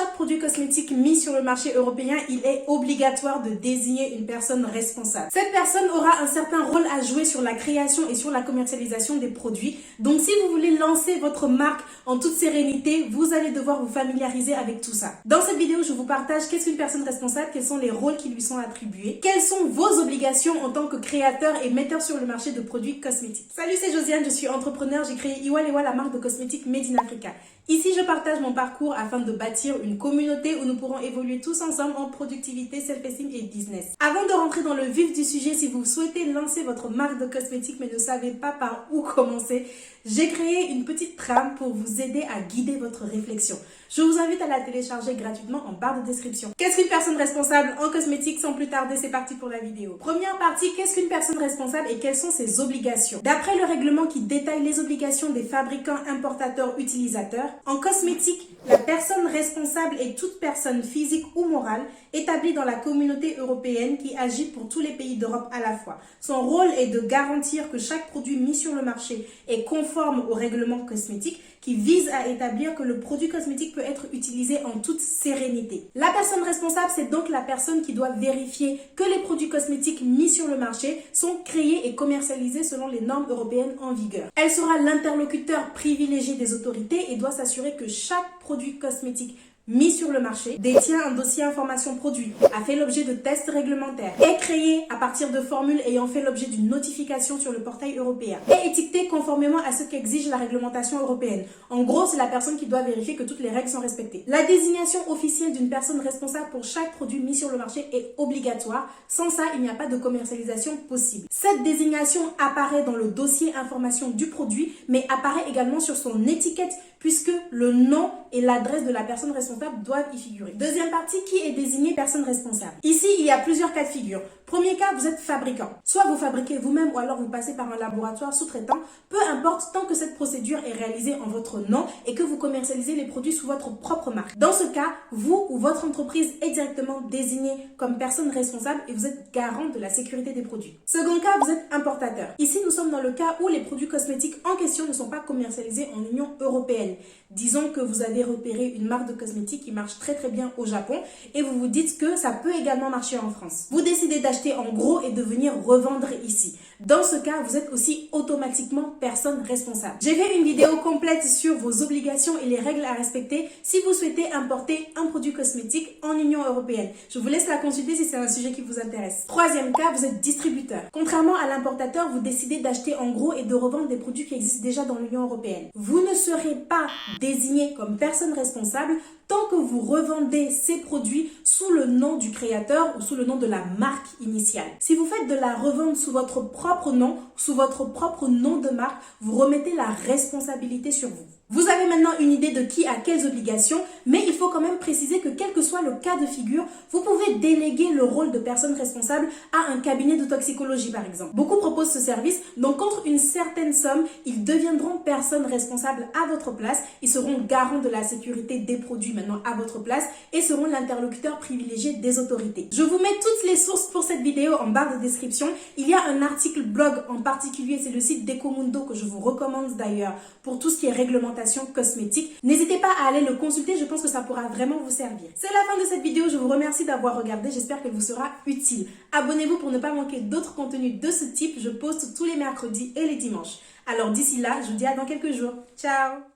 chaque produit cosmétique mis sur le marché européen, il est obligatoire de désigner une personne responsable. Cette personne aura un certain rôle à jouer sur la création et sur la commercialisation des produits. Donc si vous voulez lancer votre marque en toute sérénité, vous allez devoir vous familiariser avec tout ça. Dans cette vidéo, je vous partage qu'est-ce qu'une personne responsable, quels sont les rôles qui lui sont attribués, quelles sont vos obligations en tant que créateur et metteur sur le marché de produits cosmétiques. Salut, c'est Josiane, je suis entrepreneur, j'ai créé Iwalewa, la marque de cosmétiques Made in Africa. Ici, je partage mon parcours afin de bâtir une communauté où nous pourrons évoluer tous ensemble en productivité, self-esteem et business. Avant de rentrer dans le vif du sujet, si vous souhaitez lancer votre marque de cosmétiques mais ne savez pas par où commencer, j'ai créé une petite trame pour vous aider à guider votre réflexion. Je vous invite à la télécharger gratuitement en barre de description. Qu'est-ce qu'une personne responsable en cosmétique? Sans plus tarder, c'est parti pour la vidéo. Première partie, qu'est-ce qu'une personne responsable et quelles sont ses obligations? D'après le règlement qui détaille les obligations des fabricants, importateurs, utilisateurs, en cosmétique, la personne responsable est toute personne physique ou morale établie dans la communauté européenne qui agit pour tous les pays d'Europe à la fois. Son rôle est de garantir que chaque produit mis sur le marché est conforme au règlement cosmétique qui vise à établir que le produit cosmétique peut être utilisé en toute sérénité. La personne responsable, c'est donc la personne qui doit vérifier que les produits cosmétiques mis sur le marché sont créés et commercialisés selon les normes européennes en vigueur. Elle sera l'interlocuteur privilégié des autorités et doit s'assurer que chaque produit cosmétique mis sur le marché, détient un dossier information produit, a fait l'objet de tests réglementaires, est créé à partir de formules ayant fait l'objet d'une notification sur le portail européen, est étiqueté conformément à ce qu'exige la réglementation européenne. En gros, c'est la personne qui doit vérifier que toutes les règles sont respectées. La désignation officielle d'une personne responsable pour chaque produit mis sur le marché est obligatoire. Sans ça, il n'y a pas de commercialisation possible. Cette désignation apparaît dans le dossier information du produit, mais apparaît également sur son étiquette puisque le nom et l'adresse de la personne responsable doivent y figurer. Deuxième partie, qui est désigné personne responsable? Ici, il y a plusieurs cas de figure. Premier cas, vous êtes fabricant. Soit vous fabriquez vous-même ou alors vous passez par un laboratoire sous-traitant. Peu importe, tant que cette procédure est réalisée en votre nom et que vous commercialisez les produits sous votre propre marque. Dans ce cas, vous ou votre entreprise est directement désigné comme personne responsable et vous êtes garant de la sécurité des produits. Second cas, vous êtes importateur. Ici, nous sommes dans le cas où les produits cosmétiques en question ne sont pas commercialisés en Union européenne. Disons que vous avez repéré une marque de cosmétiques qui marche très bien au Japon et vous vous dites que ça peut également marcher en France. Vous décidez d'acheter en gros et de venir revendre ici. Dans ce cas, vous êtes aussi automatiquement personne responsable. J'ai fait une vidéo complète sur vos obligations et les règles à respecter si vous souhaitez importer un produit cosmétique en Union européenne. Je vous laisse la consulter si c'est un sujet qui vous intéresse. Troisième cas, vous êtes distributeur. Contrairement à l'importateur, vous décidez d'acheter en gros et de revendre des produits qui existent déjà dans l'Union européenne. Vous ne serez pas désigné comme personne responsable tant que vous revendez ces produits sous le nom du créateur ou sous le nom de la marque initiale. Si vous faites de la revente sous votre propre nom, sous votre propre nom de marque, vous remettez la responsabilité sur vous. Vous avez maintenant une idée de qui a quelles obligations, mais il faut quand même préciser que quel que soit le cas de figure, vous pouvez déléguer le rôle de personne responsable à un cabinet de toxicologie par exemple. Beaucoup proposent ce service, donc contre une certaine somme, ils deviendront personnes responsables à votre place, ils seront garants de la sécurité des produits maintenant à votre place et seront l'interlocuteur privilégié des autorités. Je vous mets toutes les sources pour cette vidéo en barre de description. Il y a un article blog en particulier, c'est le site d'Ecomundo que je vous recommande d'ailleurs pour tout ce qui est réglementation cosmétique. N'hésitez pas à aller le consulter, je pense que ça pourra vraiment vous servir. C'est la fin de cette vidéo, je vous remercie d'avoir regardé, j'espère qu'elle vous sera utile. Abonnez-vous pour ne pas manquer d'autres contenus de ce type, je poste tous les mercredis et les dimanches. Alors d'ici là, je vous dis à dans quelques jours. Ciao!